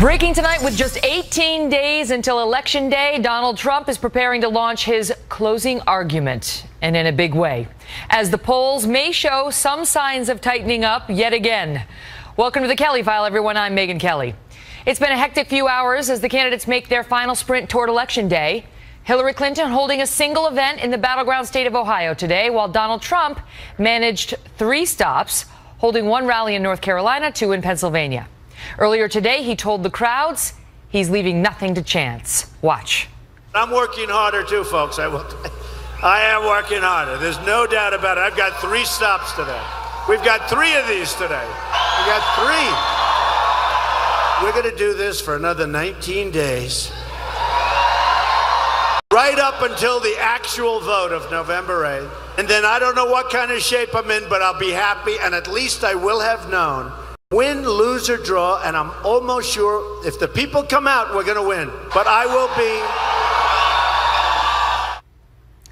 Breaking tonight, with just 18 days until Election Day, Donald Trump is preparing to launch his closing argument, and in a big way, as the polls may show some signs of tightening up yet again. Welcome to the Kelly File, everyone. I'm Megyn Kelly. It's been a hectic few hours as the candidates make their final sprint toward Election Day. Hillary Clinton holding a single event in the battleground state of Ohio today, while Donald Trump managed 3 stops, holding 1 rally in North Carolina, 2 in Pennsylvania. Earlier today, he told the crowds he's leaving nothing to chance. Watch. I'm working harder too, folks. I am working harder. There's no doubt about it. I've got 3 stops today. We've got 3 of these today. We got 3. We're going to do this for another 19 days. Right up until the actual vote of November 8th. And then I don't know what kind of shape I'm in, but I'll be happy, and at least I will have known. Win, lose, or draw, and I'm almost sure if the people come out, we're going to win. But I will be.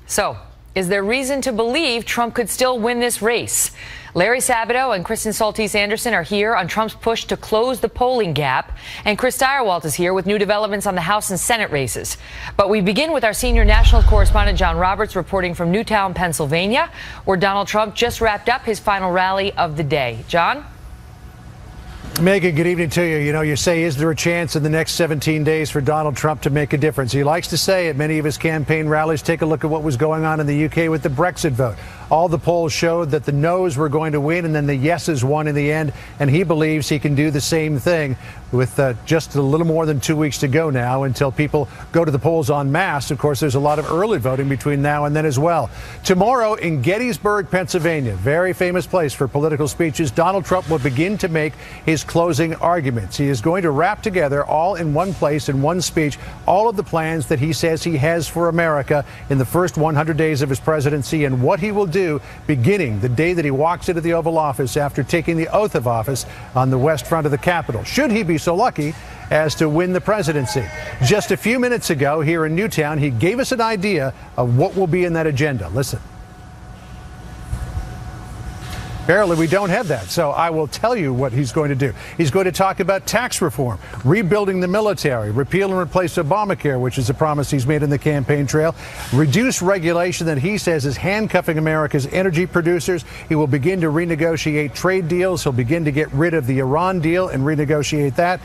So, is there reason to believe Trump could still win this race? Larry Sabato and Kristen Saltese Anderson are here on Trump's push to close the polling gap. And Chris Direwalt is here with new developments on the House and Senate races. But we begin with our senior national correspondent, John Roberts, reporting from Newtown, Pennsylvania, where Donald Trump just wrapped up his final rally of the day. John? Megyn, good evening to you. You know, you say, is there a chance in the next 17 days for Donald Trump to make a difference? He likes to say at many of his campaign rallies, take a look at what was going on in the UK with the Brexit vote. All the polls showed that the no's were going to win and then the yeses won in the end. And he believes he can do the same thing with just a little more than 2 weeks to go now until people go to the polls en masse. Of course, there's a lot of early voting between now and then as well. Tomorrow in Gettysburg, Pennsylvania, very famous place for political speeches, Donald Trump will begin to make his closing arguments. He is going to wrap together all in one place in one speech all of the plans that he says he has for America in the first 100 days of his presidency and what he will do beginning the day that he walks into the Oval Office after taking the oath of office on the west front of the Capitol, should he be so lucky as to win the presidency. Just a few minutes ago here in Newtown, he gave us an idea of what will be in that agenda. Listen. Apparently, we don't have that, so I will tell you what he's going to do. He's going to talk about tax reform, rebuilding the military, repeal and replace Obamacare, which is a promise he's made in the campaign trail, reduce regulation that he says is handcuffing America's energy producers. He will begin to renegotiate trade deals. He'll begin to get rid of the Iran deal and renegotiate that.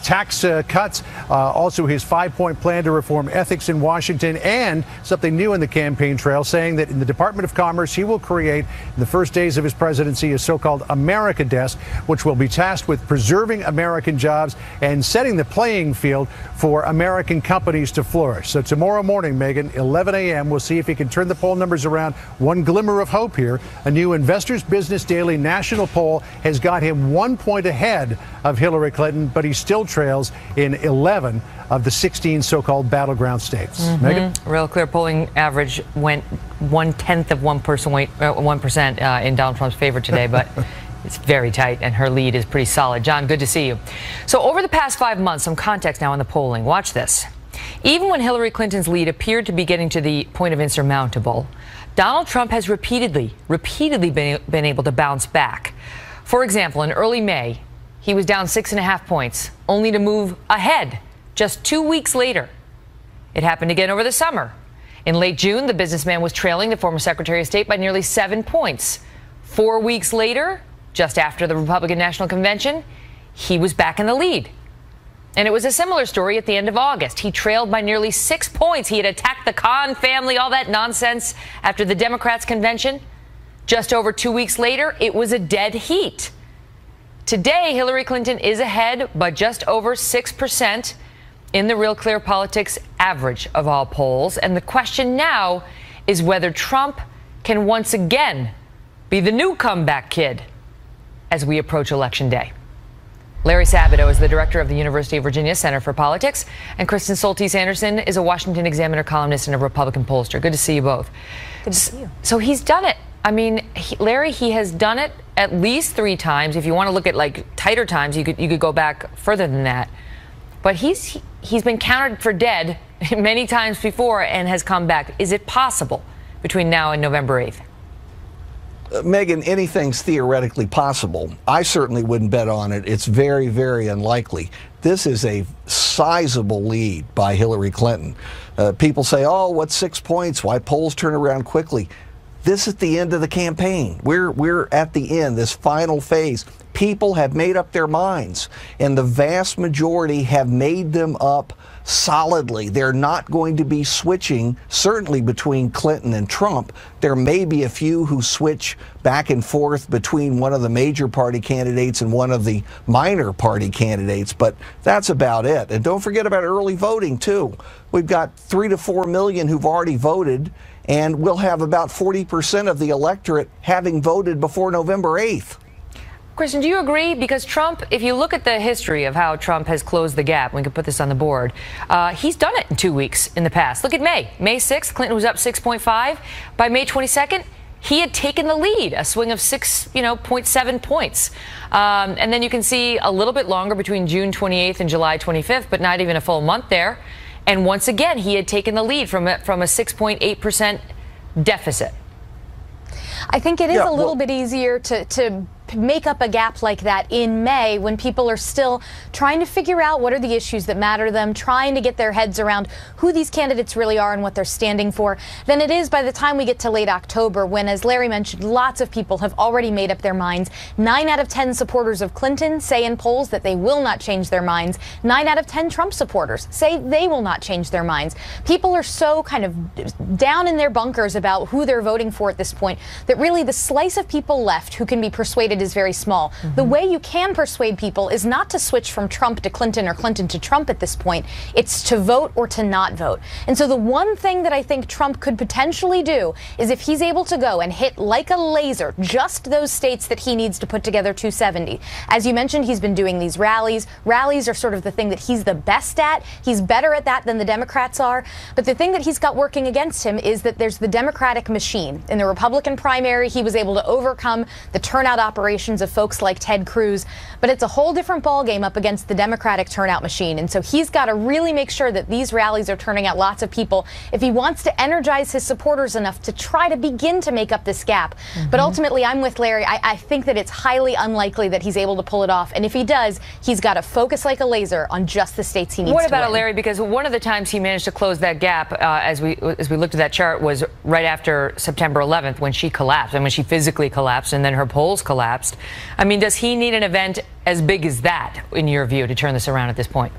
Tax cuts, also his 5-point plan to reform ethics in Washington, and something new in the campaign trail, saying that in the Department of Commerce, he will create, in the first days of his presidency, a so-called America Desk, which will be tasked with preserving American jobs and setting the playing field for American companies to flourish. So tomorrow morning, Megyn, 11 a.m., we'll see if he can turn the poll numbers around. One glimmer of hope here. A new Investors Business Daily national poll has got him 1 point ahead of Hillary Clinton, but he still trails in 11 of the 16 so-called battleground states. Megyn? Real Clear polling average went 1% in Donald Trump's favor today, but it's very tight, and her lead is pretty solid. John, good to see you. So over the past 5 months, some context now on the polling. Watch this. Even when Hillary Clinton's lead appeared to be getting to the point of insurmountable, Donald Trump has repeatedly been able to bounce back. For example, in early May, he was down 6.5 points, only to move ahead just 2 weeks later. It happened again over the summer. In late June, the businessman was trailing the former Secretary of State by nearly 7 points. 4 weeks later, just after the Republican National Convention, he was back in the lead. And it was a similar story at the end of August. He trailed by nearly 6 points. He had attacked the Khan family, all that nonsense after the Democrats' convention. Just over 2 weeks later, it was a dead heat. Today, Hillary Clinton is ahead by just over 6% in the Real Clear Politics average of all polls. And the question now is whether Trump can once again be the new comeback kid as we approach Election Day. Larry Sabato is the director of the University of Virginia Center for Politics, and Kristen Saltese Anderson is a Washington Examiner columnist and a Republican pollster. Good to see you both. Good to see you. So he's done it. I mean, Larry, he has done it at least 3 times. If you want to look at like tighter times, you could go back further than that. But he's been counted for dead many times before and has come back. Is it possible between now and November 8th? Megan, anything's theoretically possible. I certainly wouldn't bet on it. It's very, very unlikely. This is a sizable lead by Hillary Clinton. People say, oh, what's 6 points? Why polls turn around quickly? This is the end of the campaign. We're at the end, this final phase. People have made up their minds, and the vast majority have made them up solidly. They're not going to be switching, certainly between Clinton and Trump. There may be a few who switch back and forth between one of the major party candidates and one of the minor party candidates, but that's about it. And don't forget about early voting, too. We've got 3 to 4 million who've already voted, and we'll have about 40% of the electorate having voted before November 8th. Kristen, do you agree? Because Trump, if you look at the history of how Trump has closed the gap, we can put this on the board, he's done it in 2 weeks in the past. Look at May. May 6th, Clinton was up 6.5. By May 22nd, he had taken the lead, a swing of 0.7 points. And then you can see a little bit longer between June 28th and July 25th, but not even a full month there. And once again, he had taken the lead from a 6.8% deficit. I think it is a little bit easier to make up a gap like that in May when people are still trying to figure out what are the issues that matter to them, trying to get their heads around who these candidates really are and what they're standing for, than it is by the time we get to late October when, as Larry mentioned, lots of people have already made up their minds. 9 out of 10 supporters of Clinton say in polls that they will not change their minds. 9 out of 10 Trump supporters say they will not change their minds. People are so kind of down in their bunkers about who they're voting for at this point that really the slice of people left who can be persuaded is very small. Mm-hmm. The way you can persuade people is not to switch from Trump to Clinton or Clinton to Trump at this point. It's to vote or to not vote. And so the one thing that I think Trump could potentially do is if he's able to go and hit like a laser just those states that he needs to put together 270. As you mentioned, he's been doing these rallies. Rallies are sort of the thing that he's the best at. He's better at that than the Democrats are. But the thing that he's got working against him is that there's the Democratic machine. In the Republican primary, he was able to overcome the turnout operations of folks like Ted Cruz, but it's a whole different ballgame up against the Democratic turnout machine. And so he's got to really make sure that these rallies are turning out lots of people if he wants to energize his supporters enough to try to begin to make up this gap. Mm-hmm. But ultimately, I'm with Larry. I think that it's highly unlikely that he's able to pull it off. And if he does, he's got to focus like a laser on just the states he needs to win. What about it, Larry? Because one of the times he managed to close that gap, as we looked at that chart, was right after September 11th when she collapsed, and when she physically collapsed, and then her polls collapsed. I mean, does he need an event as big as that, in your view, to turn this around at this point?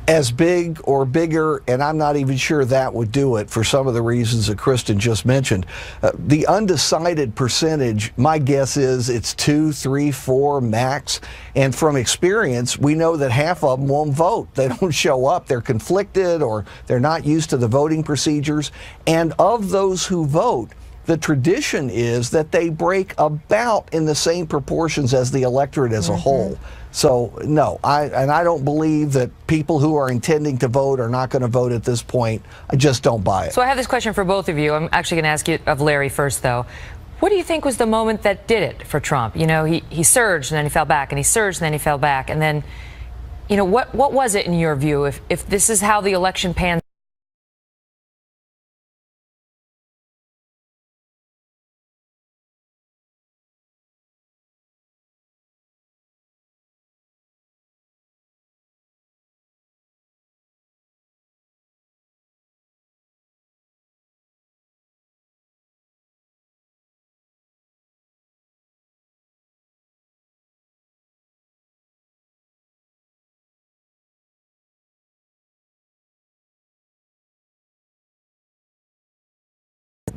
As big or bigger, and I'm not even sure that would do it for some of the reasons that Kristen just mentioned. The undecided percentage, my guess is it's 2, 3, 4 max. And from experience, we know that half of them won't vote. They don't show up. They're conflicted or they're not used to the voting procedures. And of those who vote, the tradition is that they break about in the same proportions as the electorate as a whole. So, no, I don't believe that people who are intending to vote are not going to vote at this point. I just don't buy it. So I have this question for both of you. I'm actually going to ask you of Larry first, though. What do you think was the moment that did it for Trump? You know, he surged and then he fell back, and he surged and then he fell back. And then, you know, what was it in your view, if this is how the election pans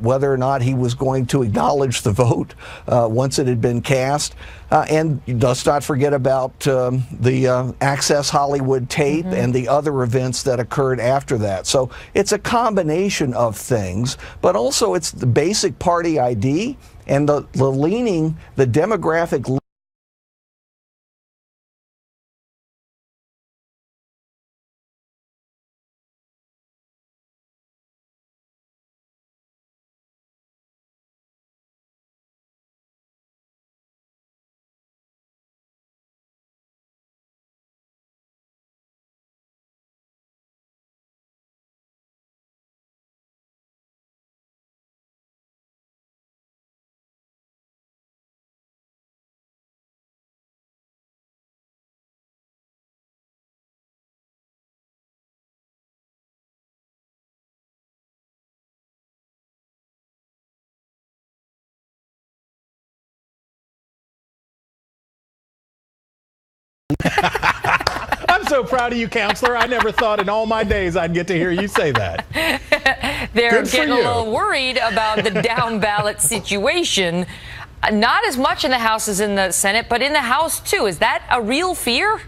whether or not he was going to acknowledge the vote once it had been cast. And let's not forget about the Access Hollywood tape and the other events that occurred after that. So it's a combination of things, but also it's the basic party ID and the demographic I'm so proud of you, counselor. I never thought in all my days I'd get to hear you say that. They're getting a little worried about the down ballot situation. Not as much in the House as in the Senate, but in the House, too. Is that a real fear?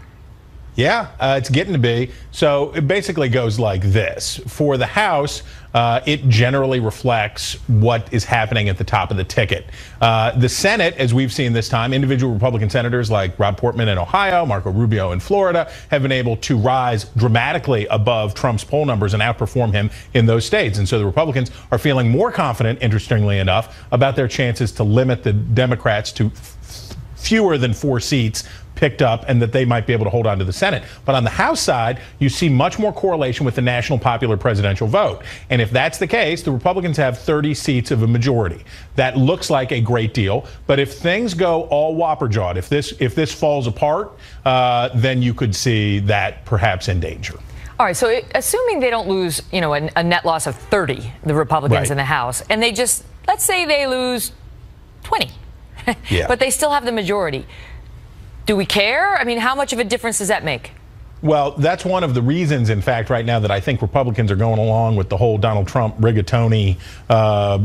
Yeah, it's getting to be. So it basically goes like this. For the House, it generally reflects what is happening at the top of the ticket. The Senate, as we've seen this time, individual Republican senators like Rob Portman in Ohio, Marco Rubio in Florida, have been able to rise dramatically above Trump's poll numbers and outperform him in those states. And so the Republicans are feeling more confident, interestingly enough, about their chances to limit the Democrats to fewer than 4 seats picked up, and that they might be able to hold on to the Senate. But on the House side, you see much more correlation with the national popular presidential vote. And if that's the case, the Republicans have 30 seats of a majority. That looks like a great deal. But if things go all whopper-jawed, if this falls apart, then you could see that perhaps in danger. All right, so assuming they don't lose, a net loss of 30, the Republicans in the House, and they just, let's say they lose 20, but they still have the majority. Do we care? I mean, how much of a difference does that make? Well, that's one of the reasons, in fact, right now that I think Republicans are going along with the whole Donald Trump rigatoni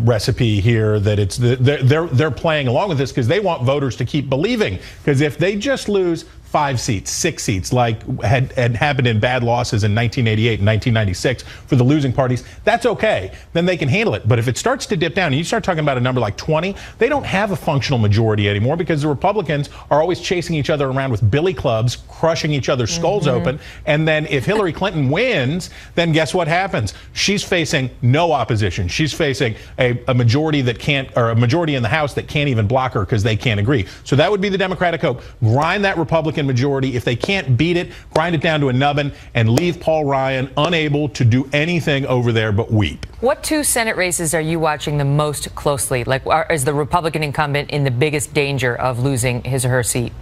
recipe here, that they're playing along with this because they want voters to keep believing. Because if they just lose 5 seats, 6 seats, like had happened in bad losses in 1988 and 1996 for the losing parties, that's okay. Then they can handle it. But if it starts to dip down and you start talking about a number like 20, they don't have a functional majority anymore because the Republicans are always chasing each other around with billy clubs, crushing each other's skulls open. And then if Hillary Clinton wins, then guess what happens? She's facing no opposition. She's facing a majority that can't, or a majority in the House that can't even block her because they can't agree. So that would be the Democratic hope. Grind that Republican majority. If they can't beat it, grind it down to a nubbin and leave Paul Ryan unable to do anything over there but weep. What 2 Senate races are you watching the most closely? Like, is the Republican incumbent in the biggest danger of losing his or her seat?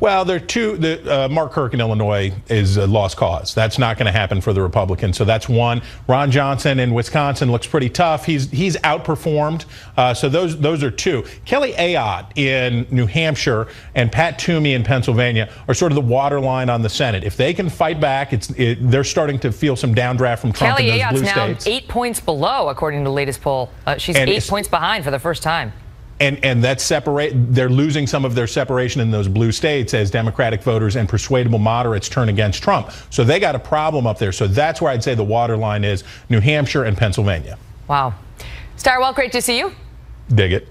Well, there are 2. Mark Kirk in Illinois is a lost cause. That's not going to happen for the Republicans. So that's one. Ron Johnson in Wisconsin looks pretty tough. He's outperformed. So those are 2. Kelly Ayotte in New Hampshire and Pat Toomey in Pennsylvania are sort of the waterline on the Senate. If they can fight back, they're starting to feel some downdraft from Trump in those blue states. Kelly Ayotte's now 8 points below, according to the latest poll. She's 8 points behind for the first time. And that's they're losing some of their separation in those blue states as Democratic voters and persuadable moderates turn against Trump. So they got a problem up there. So that's where I'd say the waterline is New Hampshire and Pennsylvania. Wow. Starwell, great to see you. Dig it.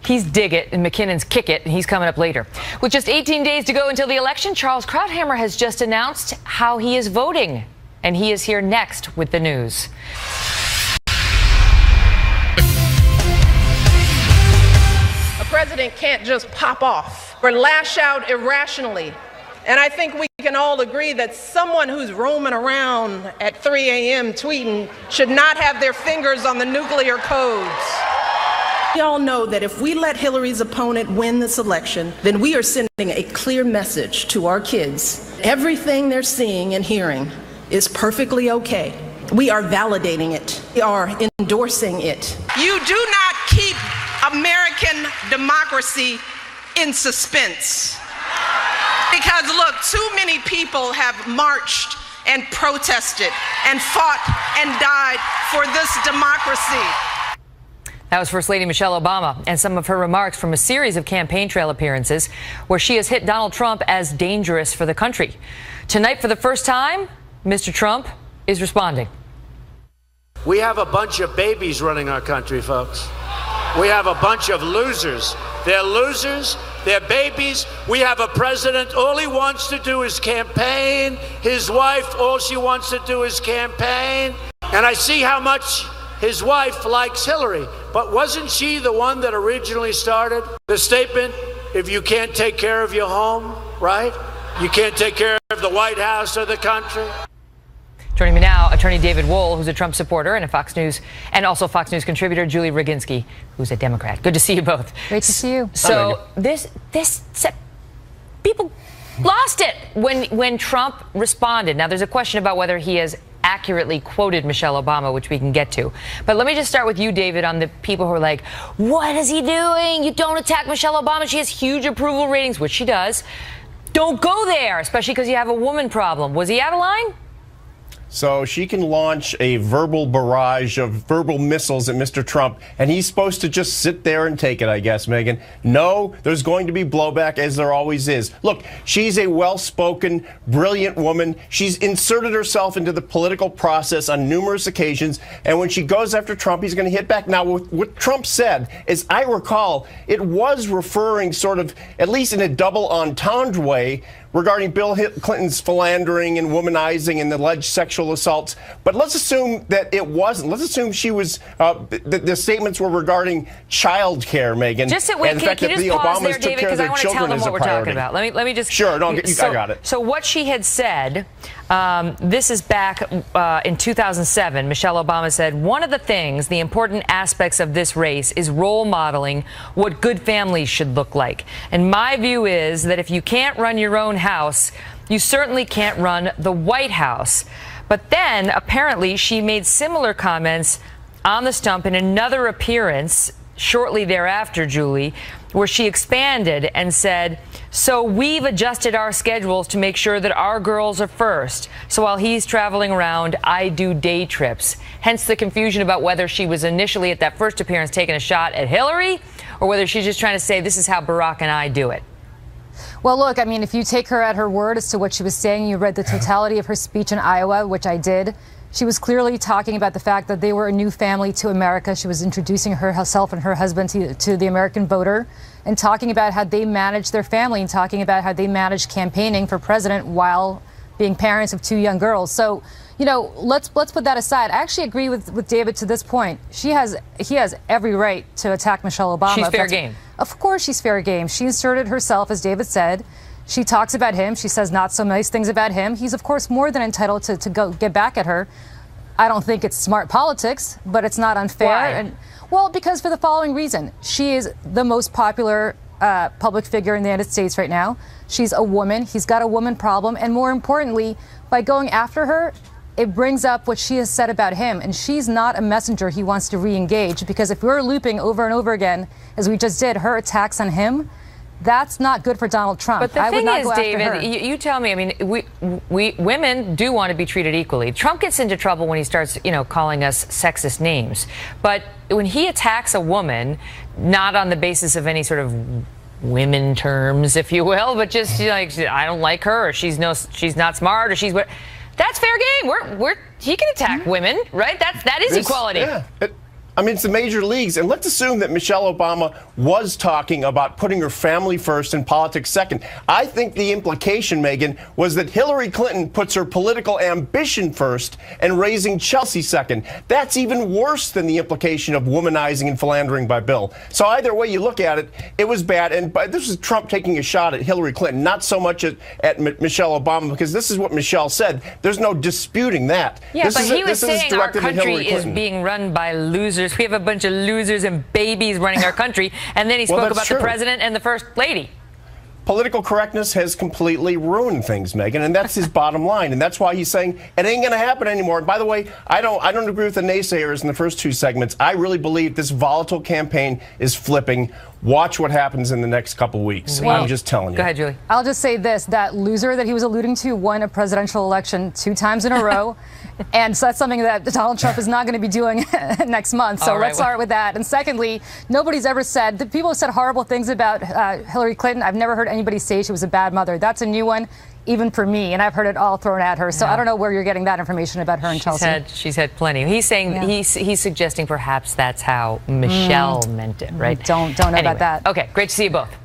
He's dig it and McKinnon's kick it, and he's coming up later. With just 18 days to go until the election, Charles Krauthammer has just announced how he is voting. And he is here next with the news. President can't just pop off or lash out irrationally. And I think we can all agree that someone who's roaming around at 3 a.m. tweeting should not have their fingers on the nuclear codes. We all know that if we let Hillary's opponent win this election, then we are sending a clear message to our kids. Everything they're seeing and hearing is perfectly okay. We are validating it. We are endorsing it. You do not keep American democracy in suspense. Because look, too many people have marched and protested and fought and died for this democracy. That was First Lady Michelle Obama and some of her remarks from a series of campaign trail appearances where she has hit Donald Trump as dangerous for the country. Tonight, for the first time, Mr. Trump is responding. We have a bunch of babies running our country, folks. We have a bunch of losers. They're losers. They're babies. We have a president, all he wants to do is campaign. His wife, all she wants to do is campaign. And I see how much his wife likes Hillary. But wasn't she the one that originally started the statement, if you can't take care of your home, right? You can't take care of the White House or the country. Joining me now, attorney David Wohl, who's a Trump supporter, and Fox News contributor Julie Roginski, who's a Democrat. Good to see you both. Great to see you. So people lost it when Trump responded. Now, there's a question about whether he has accurately quoted Michelle Obama, which we can get to. But let me just start with you, David, on the people who are like, what is he doing? You don't attack Michelle Obama. She has huge approval ratings, which she does. don't go there, especially because you have a woman problem. Was he out of line? So she can launch a verbal barrage of verbal missiles at Mr. Trump, and he's supposed to just sit there and take it, I guess, Megan. No, there's going to be blowback, as there always is. Look, she's a well-spoken, brilliant woman. She's inserted herself into the political process on numerous occasions, and when she goes after Trump, he's going to hit back. Now, what Trump said, as I recall, it was referring sort of, at least in a double entendre way, regarding Bill Clinton's philandering and womanizing and alleged sexual assaults. But let's assume that it wasn't. Let's assume she was, the statements were regarding child care, Megan. Just wait, and the fact can that you the just pause Obamas there, took David, care of because I their want to tell children them as a what we're talking priority. about. Let me just... Sure, no, I got it. So what she had said, this is back in 2007, Michelle Obama said, one of the things, the important aspects of this race is role modeling what good families should look like. And my view is that if you can't run your own house, you certainly can't run the White House. But then, apparently, she made similar comments on the stump in another appearance shortly thereafter, Julie, where she expanded and said, so we've adjusted our schedules to make sure that our girls are first. So while he's traveling around, I do day trips. Hence the confusion about whether she was initially at that first appearance taking a shot at Hillary or whether she's just trying to say this is how Barack and I do it. Well, look, I mean, if you take her at her word as to what she was saying, you read the totality of her speech in Iowa, which I did. She was clearly talking about the fact that they were a new family to America. She was introducing herself and her husband to the American voter and talking about how they managed their family and talking about how they managed campaigning for president while being parents of two young girls. So, you know, let's put that aside. I actually agree with David to this point. He has every right to attack Michelle Obama. She's fair game. Of course she's fair game. She inserted herself, as David said. She talks about him. She says not so nice things about him. He's, of course, more than entitled to go get back at her. I don't think it's smart politics, but it's not unfair. Why? And, well, because for the following reason. She is the most popular public figure in the United States right now. She's a woman. He's got a woman problem. And more importantly, by going after her, it brings up what she has said about him. And she's not a messenger he wants to re-engage, because if we're looping over and over again, as we just did, her attacks on him, that's not good for Donald Trump. But the thing is, David, you tell me, I mean, we women do want to be treated equally. Trump gets into trouble when he starts, you know, calling us sexist names. But when he attacks a woman, not on the basis of any sort of women terms, if you will, but just like, I don't like her, or she's not smart, or she's what. That's fair game. He can attack women, right? That is equality. Yeah. I mean, it's the major leagues. And let's assume that Michelle Obama was talking about putting her family first and politics second. I think the implication, Megan, was that Hillary Clinton puts her political ambition first and raising Chelsea second. That's even worse than the implication of womanizing and philandering by Bill. So either way you look at it, it was bad. And this was Trump taking a shot at Hillary Clinton, not so much at Michelle Obama, because this is what Michelle said. There's no disputing that. Yeah, this but he was saying our directed at Hillary country is Clinton. being run by losers. We have a bunch of losers and babies running our country. And then he spoke about the president and the first lady. Political correctness has completely ruined things, Megan, and that's his bottom line. And that's why he's saying it ain't going to happen anymore. And by the way, I don't agree with the naysayers in the first two segments. I really believe this volatile campaign is flipping. Watch what happens in the next couple weeks. Well, I'm just telling you. Go ahead, Julie. I'll just say this, that loser that he was alluding to won a presidential election 2 times in a row. And so that's something that Donald Trump is not going to be doing next month. So let's start with that. And secondly, nobody's ever said, the people have said horrible things about Hillary Clinton. I've never heard anybody say she was a bad mother. That's a new one, even for me. And I've heard it all thrown at her. So I don't know where you're getting that information about her and Chelsea. She's had plenty. He's saying, he's suggesting perhaps that's how Michelle meant it, right? Don't know about that. Okay, great to see you both.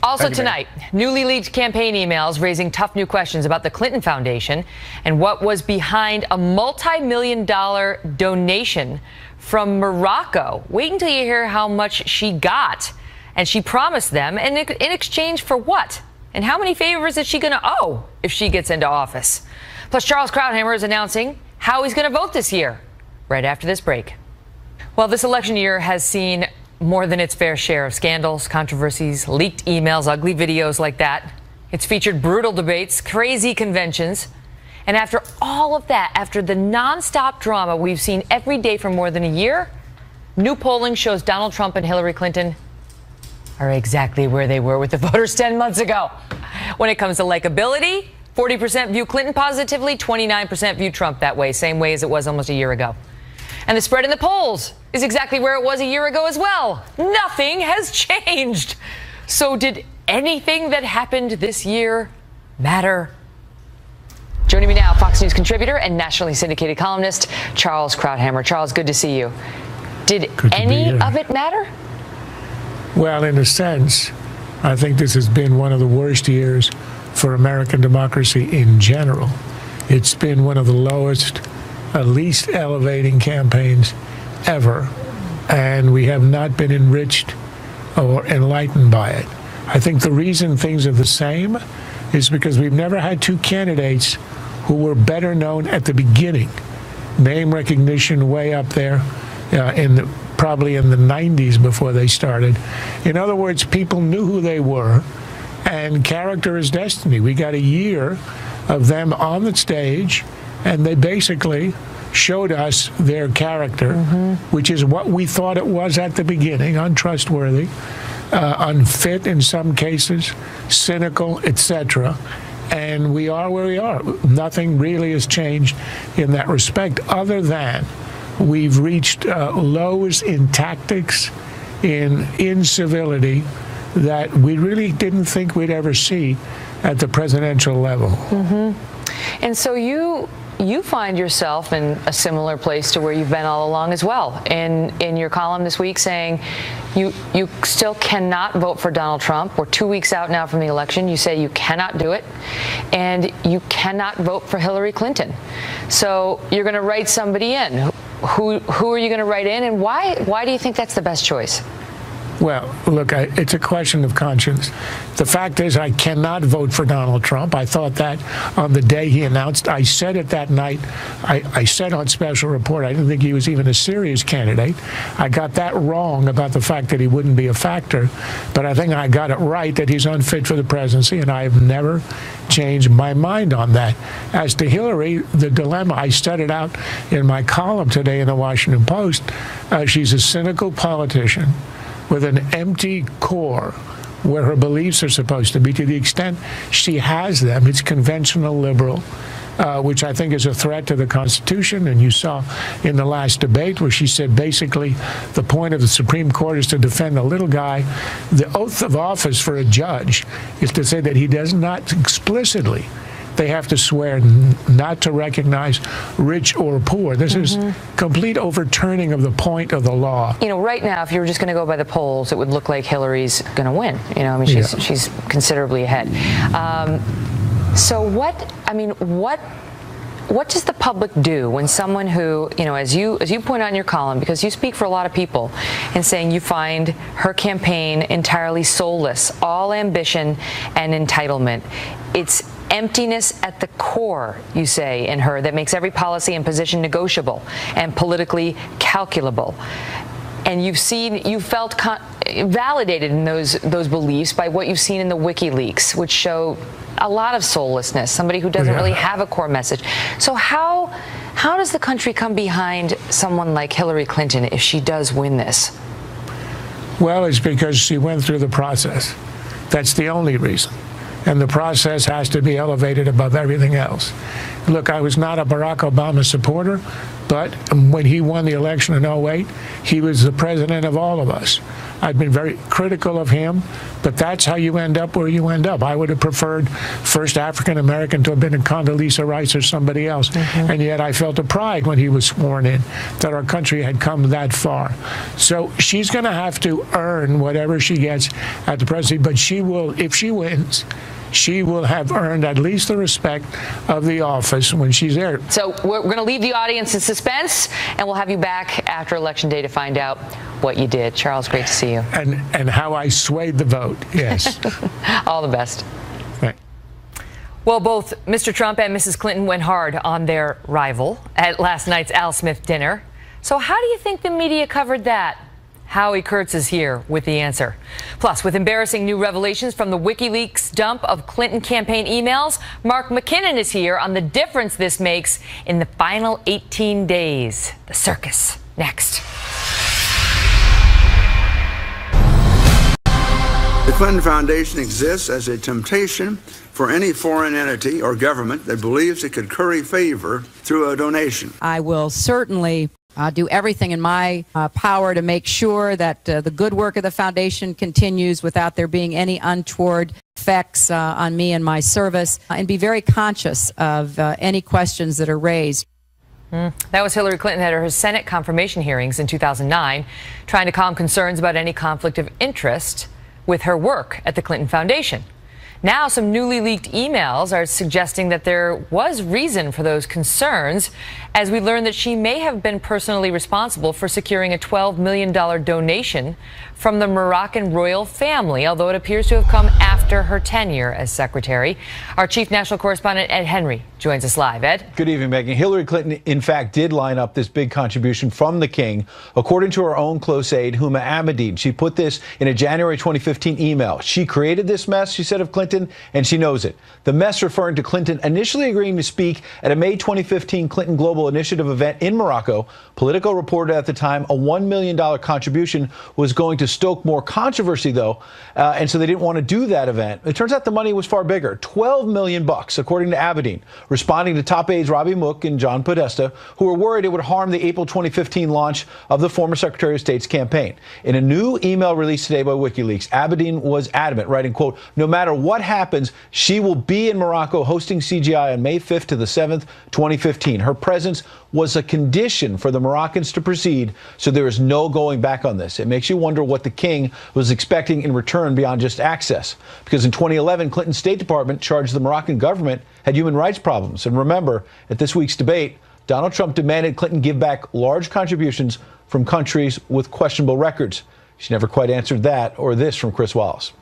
Also tonight, newly leaked campaign emails raising tough new questions about the Clinton Foundation and what was behind a multi-million-dollar donation from Morocco. Wait until you hear how much she got. And she promised them, and in exchange for what? And how many favors is she going to owe if she gets into office? Plus, Charles Krauthammer is announcing how he's going to vote this year, right after this break. Well, this election year has seen more than its fair share of scandals, controversies, leaked emails, ugly videos like that. It's featured brutal debates, crazy conventions. And after all of that, after the nonstop drama we've seen every day for more than a year, new polling shows Donald Trump and Hillary Clinton are exactly where they were with the voters 10 months ago. When it comes to likability, 40% view Clinton positively, 29% view Trump that way, same way as it was almost a year ago. And the spread in the polls is exactly where it was a year ago as well. Nothing has changed. So did anything that happened this year matter? Joining me now, Fox News contributor and nationally syndicated columnist Charles Krauthammer. Charles, good to see you. Did any of it matter? Well, in a sense, I think this has been one of the worst years for American democracy in general. It's been one of the lowest, least elevating campaigns ever, and we have not been enriched or enlightened by it. I think the reason things are the same is because we've never had two candidates who were better known at the beginning. Name recognition way up there, probably in the 90s before they started. In other words, people knew who they were, and character is destiny. We got a year of them on the stage, and they basically showed us their character, which is what we thought it was at the beginning: untrustworthy, unfit in some cases, cynical, etc. And we are where we are. Nothing really has changed in that respect, other than we've reached lows in tactics, in incivility, that we really didn't think we'd ever see at the presidential level. And so you find yourself in a similar place to where you've been all along as well. In your column this week, saying you still cannot vote for Donald Trump. We're 2 weeks out now from the election. You say you cannot do it, and you cannot vote for Hillary Clinton. So you're going to write somebody in. Who are you going to write in, and why do you think that's the best choice? Well, look, it's a question of conscience. The fact is, I cannot vote for Donald Trump. I thought that on the day he announced. I said it that night. I said on Special Report I didn't think he was even a serious candidate. I got that wrong about the fact that he wouldn't be a factor. But I think I got it right that he's unfit for the presidency, and I have never changed my mind on that. As to Hillary, the dilemma, I set it out in my column today in the Washington Post. She's a cynical politician with an empty core where her beliefs are supposed to be. To the extent she has them, it's conventional liberal, which I think is a threat to the Constitution. And you saw in the last debate where she said basically the point of the Supreme Court is to defend a little guy. The oath of office for a judge is to say that he does not explicitly, they have to swear not to recognize rich or poor. This is complete overturning of the point of the law. You know, right now, if you were just going to go by the polls, it would look like Hillary's going to win. You know, I mean, she's considerably ahead. So what does the public do when someone who, you know, as you point out in your column, because you speak for a lot of people, in saying you find her campaign entirely soulless, all ambition and entitlement. It's emptiness at the core, you say, in her that makes every policy and position negotiable and politically calculable. And you felt validated in those beliefs by what you've seen in the WikiLeaks, which show a lot of soullessness, somebody who doesn't really have a core message. So how does the country come behind someone like Hillary Clinton if she does win this? Well, it's because she went through the process. That's the only reason. And the process has to be elevated above everything else. Look, I was not a Barack Obama supporter, but when he won the election in 2008, he was the president of all of us. I've been very critical of him, but that's how you end up where you end up. I would have preferred first African-American to have been a Condoleezza Rice or somebody else. And yet I felt a pride when he was sworn in that our country had come that far. So she's going to have to earn whatever she gets at the presidency, but she will, if she wins, she will have earned at least the respect of the office when she's there. So we're going to leave the audience in suspense, and we'll have you back after Election Day to find out what you did. Charles, great to see you. And how I swayed the vote, yes. All the best. Right. Well, both Mr. Trump and Mrs. Clinton went hard on their rival at last night's Al Smith dinner. So how do you think the media covered that? Howie Kurtz is here with the answer. Plus, with embarrassing new revelations from the WikiLeaks dump of Clinton campaign emails, Mark McKinnon is here on the difference this makes in the final 18 days. The circus, next. The Clinton Foundation exists as a temptation for any foreign entity or government that believes it could curry favor through a donation. I will certainly do everything in my power to make sure that the good work of the foundation continues without there being any untoward effects on me and my service, and be very conscious of any questions that are raised. That was Hillary Clinton at her Senate confirmation hearings in 2009, trying to calm concerns about any conflict of interest with her work at the Clinton Foundation. Now, some newly leaked emails are suggesting that there was reason for those concerns, as we learned that she may have been personally responsible for securing a $12 million donation from the Moroccan royal family, although it appears to have come after her tenure as secretary. Our chief national correspondent, Ed Henry, joins us live. Ed? Good evening, Megan. Hillary Clinton, in fact, did line up this big contribution from the king, according to her own close aide, Huma Abedin. She put this in a January 2015 email. She created this mess, she said, of Clinton, and she knows it. The mess referring to Clinton initially agreeing to speak at a May 2015 Clinton Global Initiative event in Morocco. Politico reported at the time a $1 million contribution was going to stoke more controversy, though, and so they didn't want to do that event. It turns out the money was far bigger, $12 million, according to Abedin, responding to top aides Robbie Mook and John Podesta, who were worried it would harm the April 2015 launch of the former Secretary of State's campaign. In a new email released today by WikiLeaks, Abedin was adamant, writing, quote, "No matter what happens, she will be in Morocco hosting CGI on May 5th to the 7th, 2015. Her presence was a condition for the Moroccans to proceed, so there is no going back on this." It makes you wonder what the king was expecting in return beyond just access. Because in 2011, Clinton's State Department charged the Moroccan government had human rights problems. And remember, at this week's debate, Donald Trump demanded Clinton give back large contributions from countries with questionable records. She never quite answered that or this from Chris Wallace.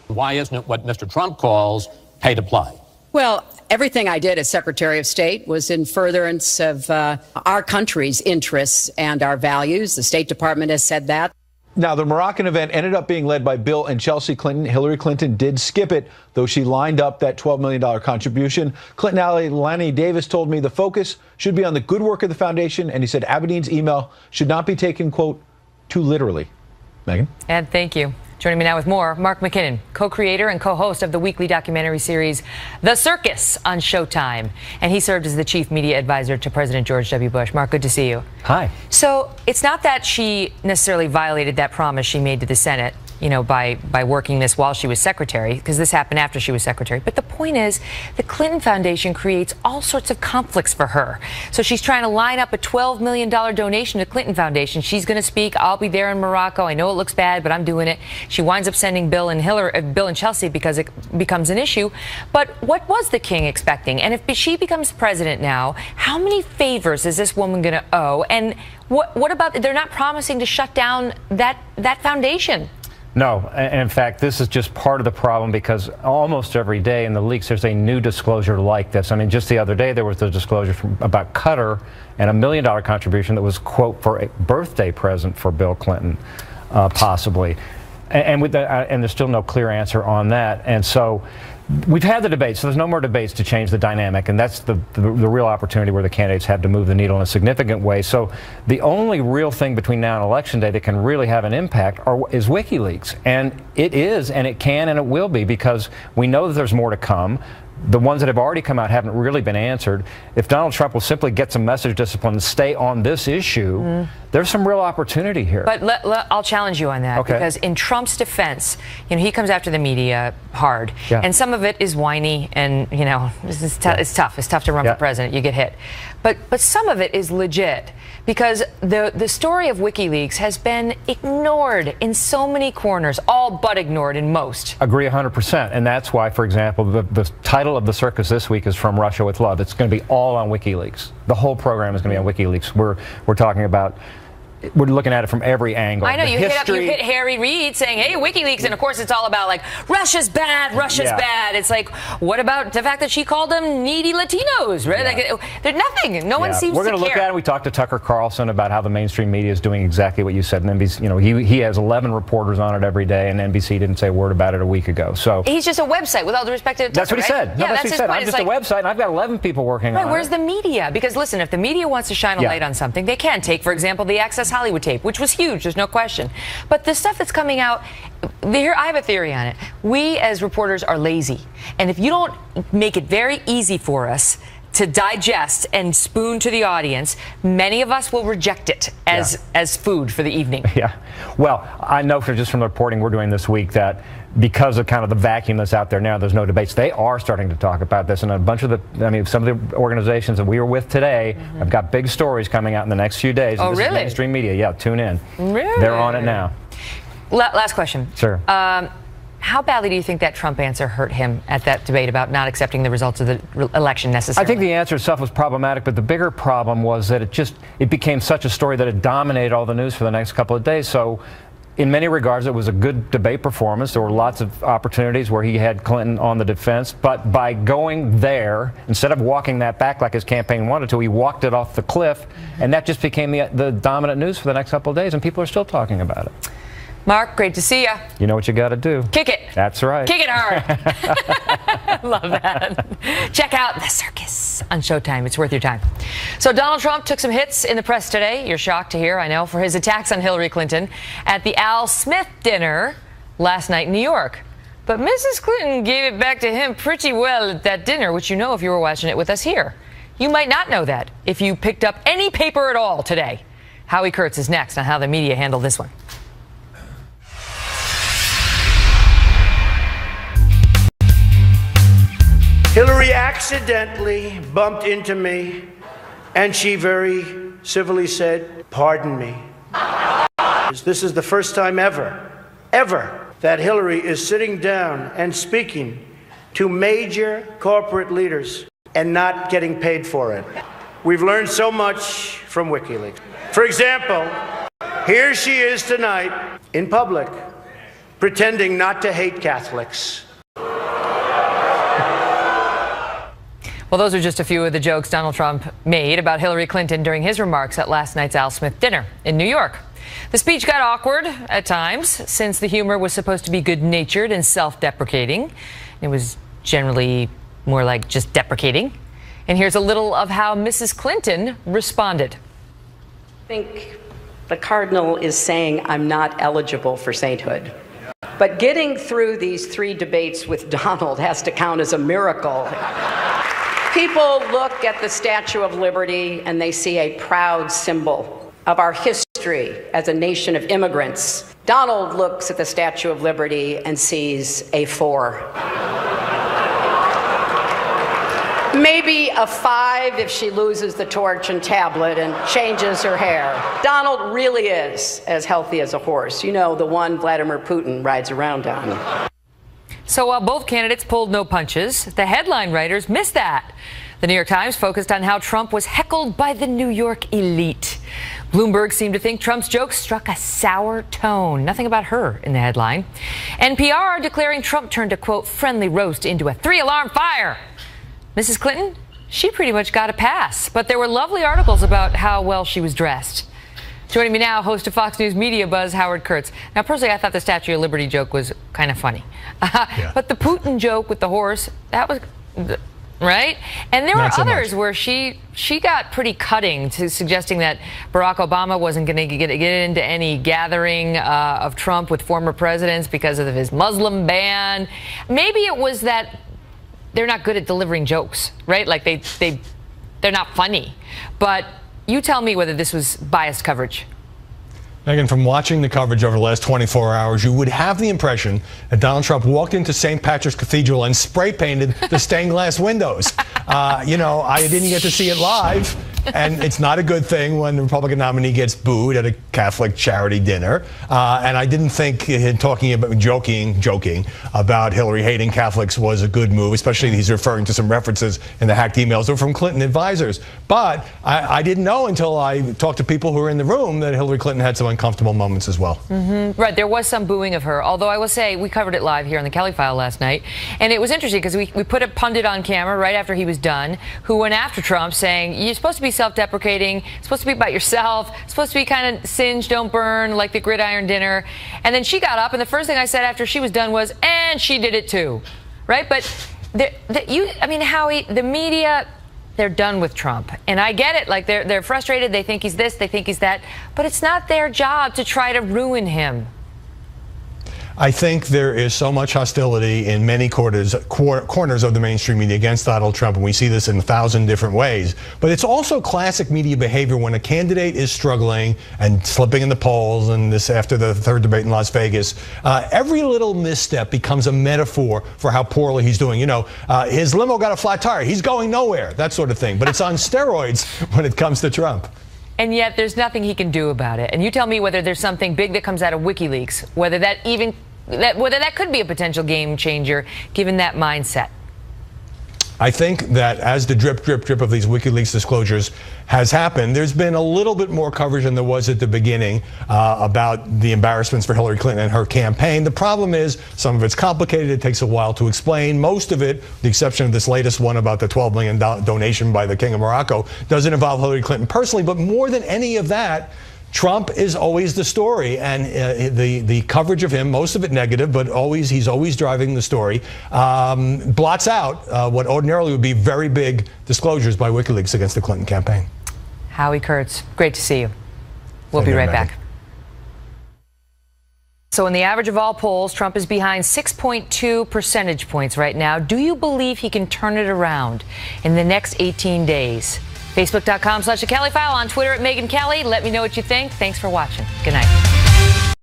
Why isn't it what Mr. Trump calls pay to play? Well, everything I did as Secretary of State was in furtherance of our country's interests and our values. The State Department has said that. Now, the Moroccan event ended up being led by Bill and Chelsea Clinton. Hillary Clinton did skip it, though she lined up that $12 million contribution. Clinton ally Lanny Davis told me the focus should be on the good work of the foundation, and he said Abedin's email should not be taken, quote, too literally. Megan? Ed, thank you. Joining me now with more, Mark McKinnon, co-creator and co-host of the weekly documentary series The Circus on Showtime. And he served as the chief media advisor to President George W. Bush. Mark, good to see you. Hi. So it's not that she necessarily violated that promise she made to the Senate, you know, by working this while she was secretary, because this happened after she was secretary. But the point is, the Clinton Foundation creates all sorts of conflicts for her. So she's trying to line up a $12 million donation to the Clinton Foundation. She's going to speak. I'll be there in Morocco. I know it looks bad, but I'm doing it. She winds up sending Bill and Chelsea because it becomes an issue. But what was the king expecting? And if she becomes president now, how many favors is this woman going to owe? And what about, they're not promising to shut down that foundation? No, and in fact, this is just part of the problem, because almost every day in the leaks there's a new disclosure like this. I mean, just the other day there was the disclosure about Qatar and $1 million contribution that was, quote, for a birthday present for Bill Clinton, possibly. And there's still no clear answer on that. And so we've had the debate, so there's no more debates to change the dynamic, and that's the real opportunity where the candidates have to move the needle in a significant way. So the only real thing between now and Election Day that can really have an impact is WikiLeaks. And it is, and it can, and it will be, because we know that there's more to come. The ones that have already come out haven't really been answered. If Donald Trump will simply get some message discipline and stay on this issue, there's some real opportunity here. But I'll challenge you on that, because in Trump's defense, you know, he comes after the media hard, and some of it is whiny, and you know, it's tough. It's tough to run for president. You get hit, but some of it is legit, because the story of WikiLeaks has been ignored in so many corners, all but ignored in most. Agree 100%, and that's why, for example, the title of The Circus this week is From Russia with Love. It's going to be all on WikiLeaks. The whole program is going to be on WikiLeaks. We're talking about, we're looking at it from every angle. I know, you hit Harry Reid saying, hey, WikiLeaks, and of course it's all about like, Russia's bad, Russia's bad. It's like, what about the fact that she called them needy Latinos, right? Like, there's nothing. No one seems to care. We're going to look at it. We talked to Tucker Carlson about how the mainstream media is doing exactly what you said. And NBC, you know, he has 11 reporters on it every day, and NBC didn't say a word about it a week ago. So he's just a website, with all due respect to Tucker, that's what he said. No, yeah, that's what he said. I'm just a website, and I've got 11 people working on it. Where's the media? Because listen, if the media wants to shine a light on something, they can. Take, for example, the Access Access Hollywood tape, which was huge, there's no question. But the stuff that's coming out, here, I have a theory on it. We as reporters are lazy. And if you don't make it very easy for us to digest and spoon to the audience, many of us will reject it as food for the evening. Yeah. Well, I know just from the reporting we're doing this week that because of kind of the vacuum that's out there now, there's no debates. They are starting to talk about this, and a bunch of some of the organizations that we were with today have got big stories coming out in the next few days. Oh, this really? Is mainstream media. Yeah, tune in. Really? They're on it now. Last question. Sure. How badly do you think that Trump answer hurt him at that debate about not accepting the results of the election necessarily? I think the answer itself was problematic, but the bigger problem was that it became such a story that it dominated all the news for the next couple of days. So in many regards, it was a good debate performance. There were lots of opportunities where he had Clinton on the defense, but by going there, instead of walking that back like his campaign wanted to, he walked it off the cliff, and that just became the dominant news for the next couple of days, and people are still talking about it. Mark, great to see you. You know what you got to do. Kick it. That's right. Kick it hard. Love that. Check out The Circus on Showtime. It's worth your time. So Donald Trump took some hits in the press today. You're shocked to hear, I know, for his attacks on Hillary Clinton at the Al Smith dinner last night in New York. But Mrs. Clinton gave it back to him pretty well at that dinner, which you know if you were watching it with us here. You might not know that if you picked up any paper at all today. Howie Kurtz is next on how the media handled this one. Hillary accidentally bumped into me, and she very civilly said, "Pardon me." This is the first time ever, that Hillary is sitting down and speaking to major corporate leaders and not getting paid for it. We've learned so much from WikiLeaks. For example, here she is tonight in public, pretending not to hate Catholics. Well, those are just a few of the jokes Donald Trump made about Hillary Clinton during his remarks at last night's Al Smith dinner in New York. The speech got awkward at times, since the humor was supposed to be good-natured and self-deprecating. It was generally more like just deprecating. And here's a little of how Mrs. Clinton responded. I think the cardinal is saying I'm not eligible for sainthood. But getting through these 3 debates with Donald has to count as a miracle. People look at the Statue of Liberty and they see a proud symbol of our history as a nation of immigrants. Donald looks at the Statue of Liberty and sees a 4. Maybe a 5 if she loses the torch and tablet and changes her hair. Donald really is as healthy as a horse. You know, the one Vladimir Putin rides around on. So while both candidates pulled no punches, the headline writers missed that. The New York Times focused on how Trump was heckled by the New York elite. Bloomberg seemed to think Trump's jokes struck a sour tone. Nothing about her in the headline. NPR declaring Trump turned a, quote, friendly roast into a 3-alarm fire. Mrs. Clinton, she pretty much got a pass, but there were lovely articles about how well she was dressed. Joining me now, host of Fox News Media Buzz, Howard Kurtz. Now, personally, I thought the Statue of Liberty joke was kind of funny. But the Putin joke with the horse, that was... right? And there were others where she got pretty cutting to suggesting that Barack Obama wasn't going to get into any gathering of Trump with former presidents because of his Muslim ban. Maybe it was that they're not good at delivering jokes, right? Like they're not funny. But you tell me whether this was biased coverage. Megan, from watching the coverage over the last 24 hours, you would have the impression that Donald Trump walked into St. Patrick's Cathedral and spray painted the stained glass windows. I didn't get to see it live, and it's not a good thing when the Republican nominee gets booed at a Catholic charity dinner. And I didn't think joking about Hillary hating Catholics was a good move, especially he's referring to some references in the hacked emails that were from Clinton advisors. But I didn't know until I talked to people who were in the room that Hillary Clinton had some uncomfortable moments as well. Mm-hmm. Right, there was some booing of her, although I will say we covered it live here on the Kelly File last night, and it was interesting because we put a pundit on camera right after he was done who went after Trump saying, you're supposed to be self-deprecating, supposed to be about yourself, supposed to be kind of singe, don't burn, like the gridiron dinner. And then she got up, and the first thing I said after she was done was, and she did it too, right? But Howie, the media they're done with Trump. And I get it. Like, they're frustrated. They think he's this, they think he's that. But it's not their job to try to ruin him. I think there is so much hostility in many corners of the mainstream media against Donald Trump, and we see this in 1,000 different ways. But it's also classic media behavior when a candidate is struggling and slipping in the polls, and this after the third debate in Las Vegas. Every little misstep becomes a metaphor for how poorly he's doing. You know, his limo got a flat tire. He's going nowhere, that sort of thing. But it's on steroids when it comes to Trump. And yet there's nothing he can do about it. And you tell me whether there's something big that comes out of WikiLeaks, whether that could be a potential game changer, given that mindset. I think that as the drip, drip, drip of these WikiLeaks disclosures has happened, there's been a little bit more coverage than there was at the beginning about the embarrassments for Hillary Clinton and her campaign. The problem is some of it's complicated. It takes a while to explain. Most of it, with the exception of this latest one about the $12 million donation by the King of Morocco, doesn't involve Hillary Clinton personally. But more than any of that, Trump is always the story, and the coverage of him, most of it negative, but he's always driving the story, blots out what ordinarily would be very big disclosures by WikiLeaks against the Clinton campaign. Howie Kurtz, great to see you. We'll be right back. So in the average of all polls, Trump is behind 6.2 percentage points right now. Do you believe he can turn it around in the next 18 days? Facebook.com/The Kelly File, on Twitter @Megyn Kelly. Let me know what you think. Thanks for watching. Good night.